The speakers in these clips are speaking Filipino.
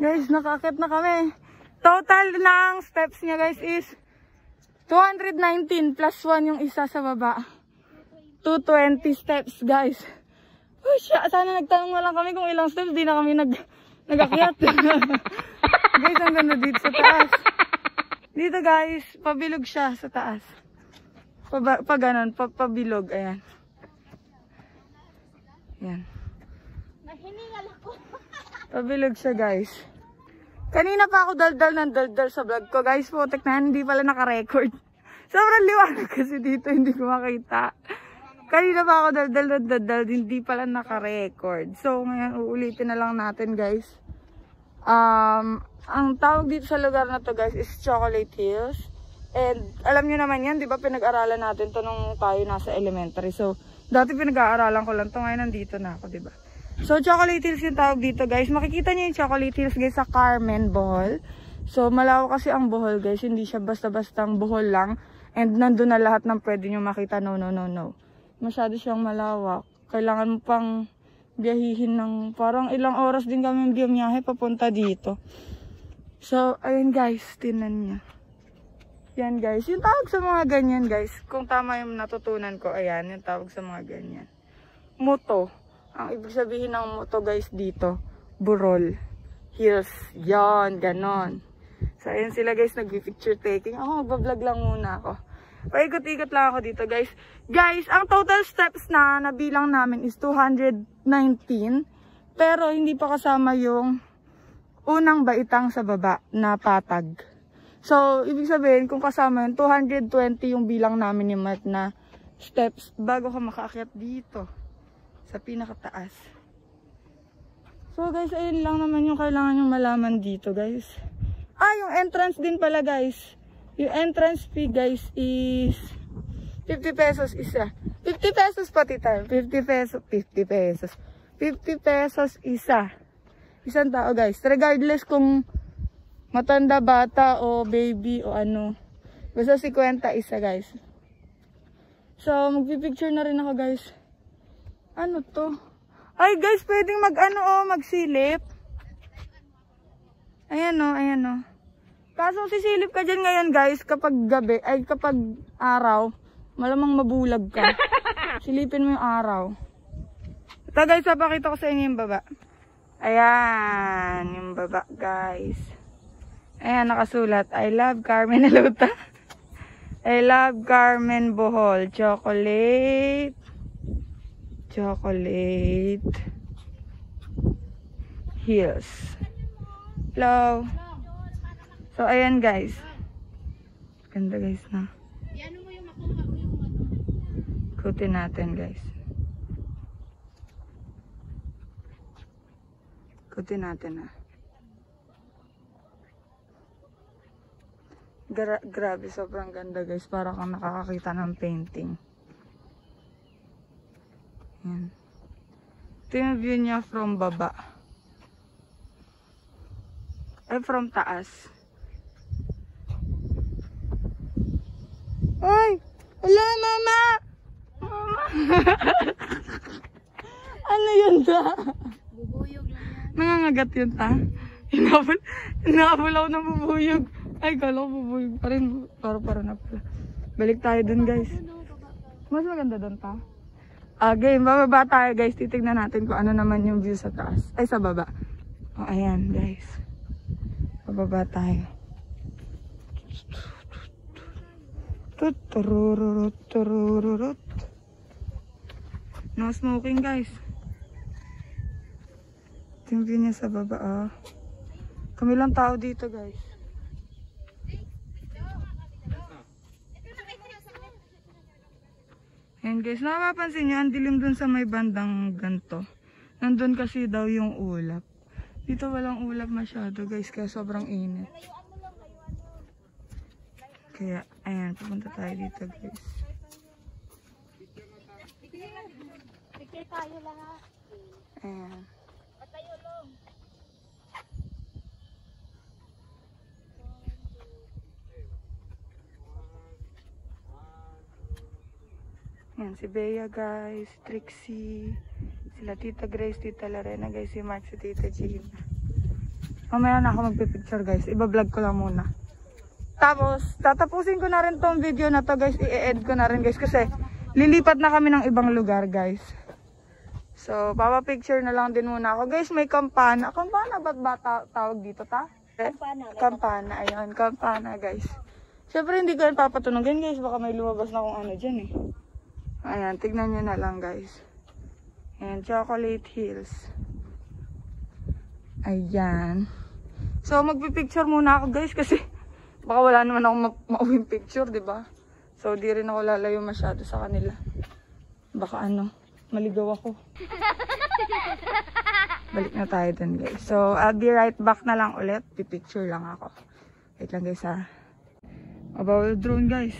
Guys, nakakit na kami. Total ng steps niya guys is 219 plus 1 yung isa sa baba. 220 steps guys. Oh, sana nagtanong na lang kami kung ilang steps. Di na kami nag-akyat. Guys, ang ganda dito sa taas. Dito guys, pabilog siya sa taas. Ganon, pabilog. Ayan. Ayan. Pabilog siya guys. Kanina pa ako daldal ng daldal sa vlog ko. Guys, putik na hindi pala naka-record. Sobrang liwanag kasi dito, hindi ko makita. Kanina pa ako daldal ng daldal, hindi pala naka-record. So, ngayon uulitin na lang natin, guys. Ang tawag dito sa lugar na to, guys, is Chocolate Hills. And alam nyo naman yan, di ba pinag-aralan natin to nung tayo nasa elementary. So, dati pinag-aaralan ko lang to, ngayon nandito na ako, di ba? So, Chocolate Hills yung tawag dito, guys. Makikita nyo yung Chocolate Hills, guys, sa Carmen, Bohol. So, malawak kasi ang Bohol, guys. Hindi siya basta-bastang Bohol lang. And nandun na lahat ng pwede nyo makita. No. Masyado siyang malawak. Kailangan mo pang biyahihin ng parang ilang oras din kami biyahe papunta dito. So, ayun, guys. Tinan nyo. Yan, guys. Yung tawag sa mga ganyan, guys. Kung tama yung natutunan ko, ayan. Yung tawag sa mga ganyan. Moto. Ang ibig sabihin ng moto, guys, dito. Burol. Hills. Yan, ganon. So, ayan sila, guys. Nag-picture taking. Ako, magbablog lang muna ako. Paikot-ikot lang ako dito, guys. Guys, ang total steps na nabilang namin is 219. Pero, hindi pa kasama yung unang baitang sa baba na patag. So, ibig sabihin, kung kasama yun, 220 yung bilang namin ni Mark na steps bago ka makaakyat dito sa pinakataas. So, guys, ayun lang naman yung kailangan yung malaman dito, guys. Yung entrance din pala, guys. Yung entrance fee, guys, is 50 pesos isa. 50 pesos pati tayo. 50 pesos isa. Isang tao, guys. Regardless kung matanda, bata, o baby, o ano. Basta 50 isa, guys. So, magpipicture na rin ako, guys. Ano to? Ay, guys, pwedeng magsilip. Ayan o. Kaso sisilip ka dyan ngayon, guys, kapag gabi, kapag araw, malamang mabulag ka. Silipin mo yung araw. Ito, guys, papakita ko sa inyo yung baba. Ayan, yung baba, guys. Ayan, nakasulat, I love Carmen Aluta. I love Carmen Bohol. Chocolate Hills. Hello. So, ayan, guys. Ganda, guys, na. Ikutin natin, guys. Ikutin natin, ha. Grabe, sobrang ganda, guys. Para kang nakakakita ng painting. Yan. Ito yung view niya from baba. From taas. Ay! Wala, mama! Mama! Ano yun ta? Bubuyog lang yan. Nangangagat yun ta? Hinabol ako ng bubuyog. Ay, kala ko bubuyog pa rin. Para na pala. Balik tayo dun, guys. Mas maganda dun ta? Game, bababa tayo, guys. Titignan natin kung ano naman yung view sa taas. Ay, sa baba. Ayan, guys. Bababa tayo. No smoking, guys. Ito yung view niya sa baba, Kami lang tao dito, guys. Ayan, guys, nakapapansin nyo, ang dilim dun sa may bandang ganto. Nandun kasi daw yung ulap. Dito walang ulap masyado, guys, kaya sobrang init. Kaya, ayan, pupunta tayo dito, guys. Picture tayo lahat. Ayan. Patayo lang. Ayan, si Bea, guys, Trixie, sila Tita Grace, Tita Lorena, guys, si Mark, si Tita Gina. Mamaya na ako magpipicture, guys. Iba-vlog ko lang muna. Tapos, tatapusin ko na rin tong video na to, guys. I-edit ko na rin, guys, kasi lilipat na kami ng ibang lugar, guys. So, papapicture na lang din muna ako. Guys, may kampana. Kampana ba tawag dito, ta? Kampana, ayun. Kampana, guys. Siyempre, hindi ko yan papatunugan, guys. Baka may lumabas na kung ano dyan, eh. Ayan, tignan nyo na lang, guys. Ayan, Chocolate Hills. Ayan. So, magpipicture muna ako guys kasi baka wala naman ako mauwing picture, diba? So, di rin ako lalayo masyado sa kanila. Baka maligaw ako. Balik na tayo dun guys. So, I'll be right back na lang ulit. Pipicture lang ako. Wait lang guys ha. Bawal drone guys.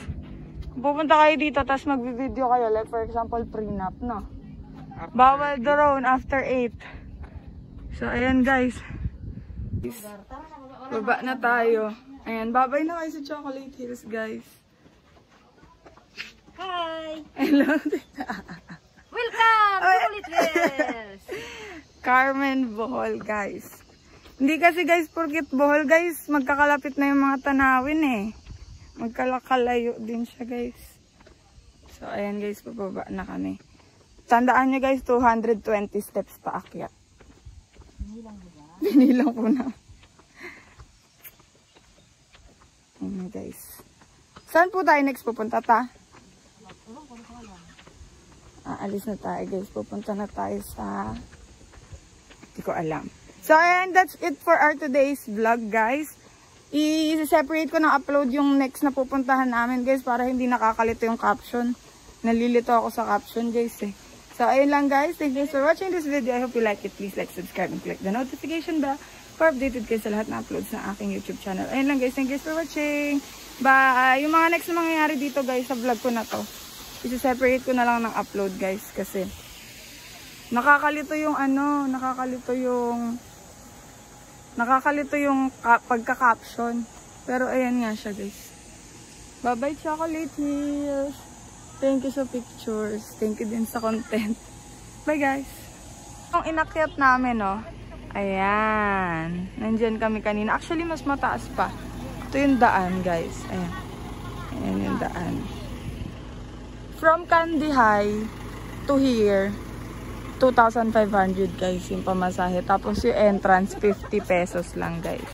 Kung pupunta kayo dito, tapos magbi-video kayo. Like for example, prenup, no? Bawal drone after 8. So, ayan guys. Baba na tayo. Ayan, babay na kayo sa Chocolate Hills guys. Hi! Hello. Welcome to Chocolate Hills! Carmen Bohol guys. Hindi kasi guys, porket Bohol guys, magkakalapit na yung mga tanawin eh. Magkalakalayo din siya guys. So ayan guys, pababa na kami. Tandaan nyo guys, 220 steps pa akyat. Binilang po na. Ayan guys. Saan po tayo next pupunta ta? Alis na tayo guys. Pupunta na tayo sa... Hindi ko alam. So ayan, that's it for our today's vlog guys. I-separate ko na upload yung next na pupuntahan namin guys para hindi nakakalito yung caption. Nalilito ako sa caption guys eh. So ayun lang guys. Thank you for watching this video. I hope you like it. Please like, subscribe, and click the notification bell for updated kayo sa lahat na uploads ng aking YouTube channel. Ayun lang guys. Thank you for watching. Bye! Yung mga next na mangyayari dito guys sa vlog ko na to. I-separate ko na lang ng upload guys kasi nakakalito yung pagka-caption. Pero ayan nga siya guys. Bye-bye Chocolate Hills. Thank you sa pictures. Thank you din sa content. Bye guys. Yung inakyat namin ayan. Nandyan kami kanina. Actually mas mataas pa. Ito yung daan guys. Ayan. Ayan yung daan. From Candy High to here, 2,500 guys yung pamasahe. Tapos yung entrance, 50 pesos lang guys.